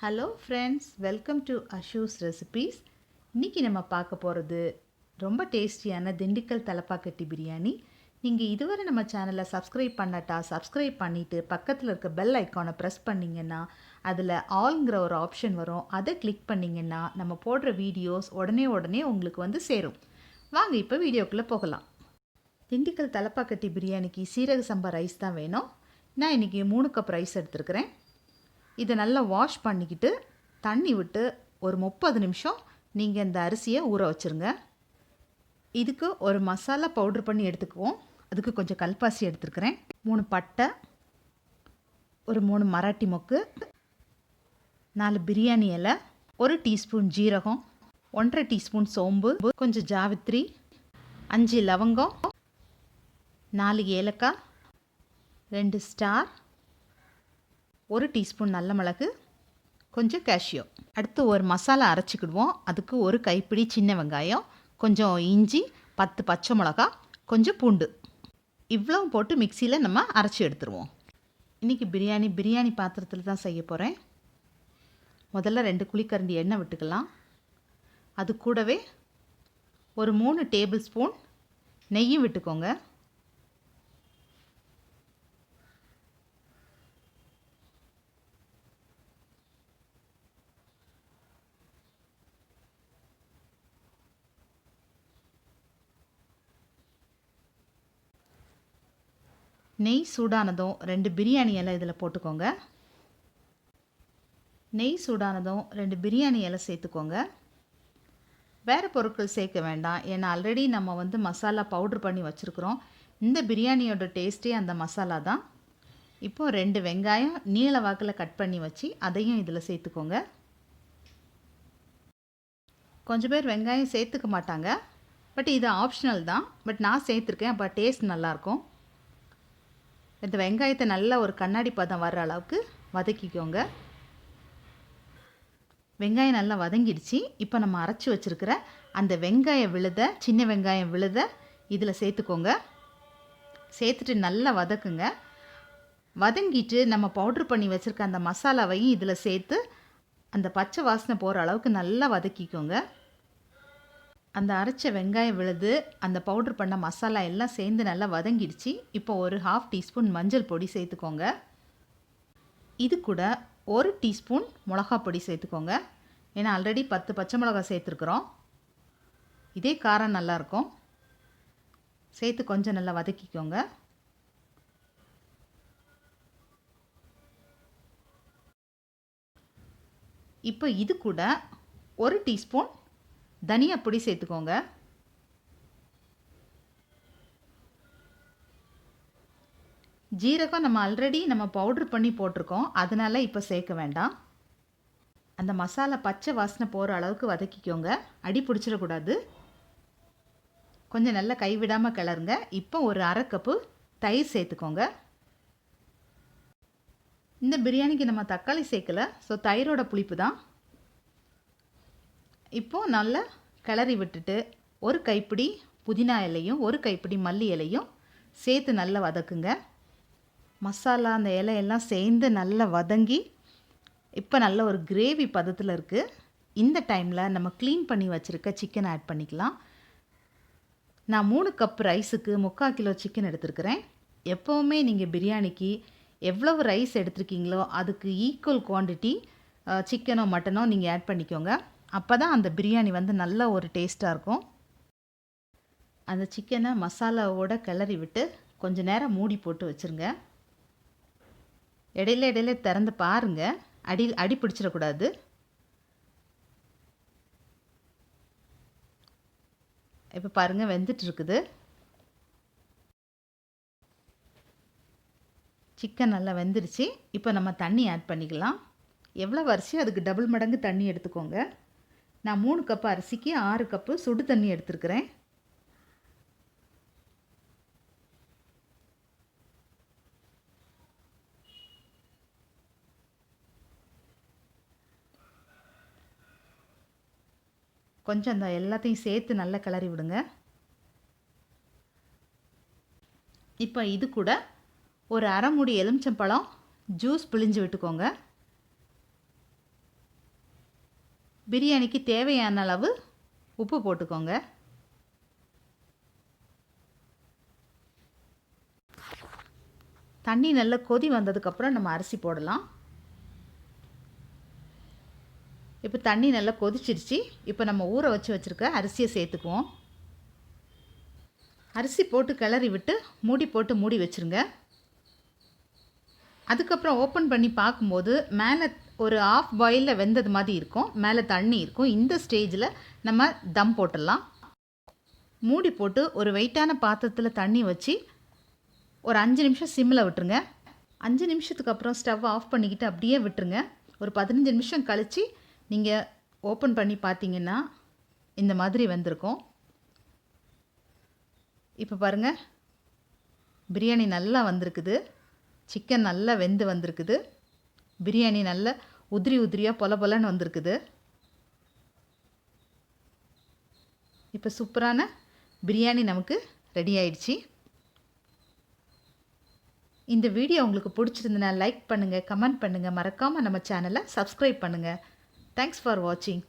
Hello friends, welcome to Ashu's recipes. இன்றைக்கி நம்ம பார்க்க போகிறது ரொம்ப டேஸ்டியான திண்டுக்கல் தலப்பாக்கட்டி பிரியாணி. நீங்கள் இதுவரை நம்ம சேனலை சப்ஸ்கிரைப் பண்ணட்டா சப்ஸ்கிரைப் பண்ணிவிட்டு பக்கத்தில் இருக்க பெல் ஐக்கானை ப்ரெஸ் பண்ணிங்கன்னா அதில் ஆல்ங்கிற ஒரு ஆப்ஷன் வரும். அதை கிளிக் பண்ணிங்கன்னா நம்ம போடுற வீடியோஸ் உடனே உங்களுக்கு வந்து சேரும். வாங்க இப்போ வீடியோக்குள்ளே போகலாம். திண்டுக்கல் தலப்பாக்கட்டி பிரியாணிக்கு சீரக சம்பா ரைஸ் தான் வேணும். நான் இன்றைக்கி 3 கப் ரைஸ் எடுத்துருக்கிறேன். இதை நல்லா வாஷ் பண்ணிக்கிட்டு தண்ணி விட்டு ஒரு 30 நிமிஷம் நீங்கள் இந்த அரிசியை ஊற வச்சுருங்க. இதுக்கு ஒரு மசாலா பவுட்ரு பண்ணி எடுத்துக்குவோம். அதுக்கு கொஞ்சம் கல்பாசி எடுத்துருக்கிறேன், 3 பட்டை, ஒரு 3 மராட்டி மொக்கு, 4 பிரியாணி இலை, 1 டீஸ்பூன் ஜீரகம், 1.5 டீஸ்பூன் சோம்பு, கொஞ்சம் ஜாவித்ரி, 5 லவங்கம், 4 ஏலக்காய், 2 ஸ்டார், 1 டீஸ்பூன் நல்ல மிளகு, கொஞ்சம் கேஷ்யூ. அடுத்து ஒரு மசாலா அரைச்சிக்கிடுவோம். அதுக்கு ஒரு கைப்பிடி சின்ன வெங்காயம், கொஞ்சம் இஞ்சி, 10 பச்சை மிளகா, கொஞ்சம் பூண்டு, இவ்வளோ போட்டு மிக்சியில் நம்ம அரைச்சி எடுத்துருவோம். இன்றைக்கி பிரியாணி பாத்திரத்தில் தான் செய்ய போகிறேன். முதல்ல 2 குழிக்கரண்டி எண்ணெய் விட்டுக்கலாம். அது கூடவே ஒரு 3 டேபிள் ஸ்பூன் நெய்யும் விட்டுக்கோங்க. நெய் சூடானதும் 2 பிரியாணி இலை இதில் போட்டுக்கோங்க. நெய் சூடானதும் 2 பிரியாணி இலை சேர்த்துக்கோங்க. வேறு பொருட்கள் சேர்க்க வேண்டாம், ஏன்னா ஆல்ரெடி நம்ம வந்து மசாலா பவுட்ரு பண்ணி வச்சுருக்குறோம். இந்த பிரியாணியோட டேஸ்ட்டே அந்த மசாலா தான். இப்போது 2 வெங்காயம் நீள வாக்கில் கட் பண்ணி வச்சு அதையும் இதில் சேர்த்துக்கோங்க. கொஞ்சம் பேர் வெங்காயம் சேர்த்துக்க மாட்டாங்க, பட் இது ஆப்ஷனல் தான். பட் நான் சேர்த்துருக்கேன், அப்போ டேஸ்ட் நல்லாயிருக்கும். இந்த வெங்காயத்தை நல்லா ஒரு கண்ணாடி பதம் வர்ற அளவுக்கு வதக்கிக்கோங்க. வெங்காயம் நல்லா வதங்கிடுச்சு. இப்போ நம்ம அரைச்சி வச்சுருக்கிற அந்த சின்ன வெங்காயம் விழுத இதில் சேர்த்துக்கோங்க. சேர்த்துட்டு நல்லா வதக்குங்க. வதங்கிட்டு நம்ம பவுட்ரு பண்ணி வச்சுருக்க அந்த மசாலாவையும் இதில் சேர்த்து அந்த பச்சை வாசனை போகிற அளவுக்கு நல்லா வதக்கிக்கோங்க. அந்த அரைச்ச வெங்காயம் விழுது, அந்த பவுட்ரு பண்ண மசாலா எல்லாம் சேர்ந்து நல்லா வதங்கிடுச்சு. இப்போ ஒரு 1/2 டீஸ்பூன் மஞ்சள் பொடி சேர்த்துக்கோங்க. இது கூட 1 டீஸ்பூன் மிளகா பொடி சேர்த்துக்கோங்க. ஏன்னா ஆல்ரெடி 10 பச்சை மிளகா சேர்த்துருக்குறோம். இதே காரம் நல்லாயிருக்கும். சேர்த்து கொஞ்சம் நல்லா வதக்கிக்கோங்க. இப்போ இது கூட 1 டீஸ்பூன் தனியா பொடி சேர்த்துக்கோங்க. ஜீரகம் நம்ம ஆல்ரெடி பவுட்ரு பண்ணி போட்டிருக்கோம், அதனால் இப்போ சேர்க்க வேண்டாம். அந்த மசாலா பச்சை வாசனை போகிற அளவுக்கு வதக்கிக்கோங்க. அடி பிடிச்சிடக்கூடாது. கொஞ்சம் நல்லா கைவிடாமல் கிளறுங்க. இப்போ ஒரு 1/2 கப்பு தயிர் சேர்த்துக்கோங்க. இந்த பிரியாணிக்கு நம்ம தக்காளி சேர்க்கலை, ஸோ தயிரோட புளிப்பு தான். இப்போது நல்லா கிளறி விட்டுட்டு ஒரு கைப்பிடி புதினா இலையும் 1 கைப்பிடி மல்லி இலையும் சேர்த்து நல்லா வதக்குங்க. மசாலா அந்த இலையெல்லாம் சேர்ந்து நல்லா வதங்கி இப்போ நல்ல ஒரு கிரேவி பதத்தில் இருக்குது. இந்த டைமில் நம்ம க்ளீன் பண்ணி வச்சுருக்க சிக்கன் ஆட் பண்ணிக்கலாம். நான் 3 கப் ரைஸுக்கு 3/4 கிலோ சிக்கன் எடுத்துருக்கிறேன். எப்போவுமே நீங்கள் பிரியாணிக்கு எவ்வளவு ரைஸ் எடுத்துருக்கீங்களோ அதுக்கு ஈக்குவல் குவான்டிட்டி சிக்கனோ மட்டனோ நீங்கள் ஆட் பண்ணிக்கோங்க. அப்போ தான் அந்த பிரியாணி வந்து நல்ல ஒரு டேஸ்ட்டாக இருக்கும். அந்த சிக்கனை மசாலாவோட கிளறி விட்டு கொஞ்சம் நேரம் மூடி போட்டு வச்சுருங்க. இடையில திறந்து பாருங்கள், அடி பிடிச்சிடக்கூடாது. இப்போ பாருங்கள், வெந்துட்டுருக்குது. சிக்கன் நல்லா வெந்துருச்சு. இப்போ நம்ம தண்ணி ஆட் பண்ணிக்கலாம். எவ்வளோ அரிசியோ அதுக்கு டபுள் மடங்கு தண்ணி எடுத்துக்கோங்க. நான் 3 கப் அரிசிக்கு 6 கப்பு சுடு தண்ணி எடுத்துருக்கிறேன். கொஞ்சம் அந்த எல்லாத்தையும் சேர்த்து நல்லா கிளறி விடுங்க. இப்போ இது கூட ஒரு 1/2 மூடி எலுமிச்சம்பழம் ஜூஸ் பிழிஞ்சு விட்டுக்கோங்க. பிரியாணிக்கு தேவையான அளவு உப்பு போட்டுக்கோங்க. தண்ணி நல்லா கொதி வந்ததுக்கப்புறம் நம்ம அரிசி போடலாம். இப்போ தண்ணி நல்லா கொதிச்சிருச்சு. இப்போ நம்ம ஊற வச்சுருக்க அரிசியை சேர்த்துக்குவோம். அரிசி போட்டு கிளறி விட்டு மூடி வச்சுருங்க. அதுக்கப்புறம் ஓப்பன் பண்ணி பார்க்கும்போது மேலே ஒரு ஆஃப் பாயிலில் வெந்தது மாதிரி இருக்கும், மேலே தண்ணி இருக்கும். இந்த ஸ்டேஜில் நம்ம தம் போட்டுடலாம். மூடி போட்டு ஒரு வெயிட்டான பாத்திரத்தில் தண்ணி வச்சு ஒரு 5 நிமிஷம் சிம்மில் விட்டுருங்க. 5 நிமிஷத்துக்கு அப்புறம் ஸ்டவ் ஆஃப் பண்ணிக்கிட்டு அப்படியே விட்டுருங்க. ஒரு 15 நிமிஷம் கழித்து நீங்கள் ஓப்பன் பண்ணி பார்த்தீங்கன்னா இந்த மாதிரி வந்திருக்கும். இப்போ பாருங்கள், பிரியாணி நல்லா வந்திருக்குது. சிக்கன் நல்லா வெந்து வந்திருக்குது. பிரியாணி நல்லா உதிரியாக பொலன்னு வந்திருக்குது. இப்போ சூப்பரான பிரியாணி நமக்கு ரெடி ஆயிடுச்சு. இந்த வீடியோ உங்களுக்கு பிடிச்சிருந்தனா லைக் பண்ணுங்கள், கமெண்ட் பண்ணுங்கள், மறக்காமல் நம்ம சேனலை சப்ஸ்கிரைப் பண்ணுங்கள். தேங்க்ஸ் ஃபார் வாட்சிங்.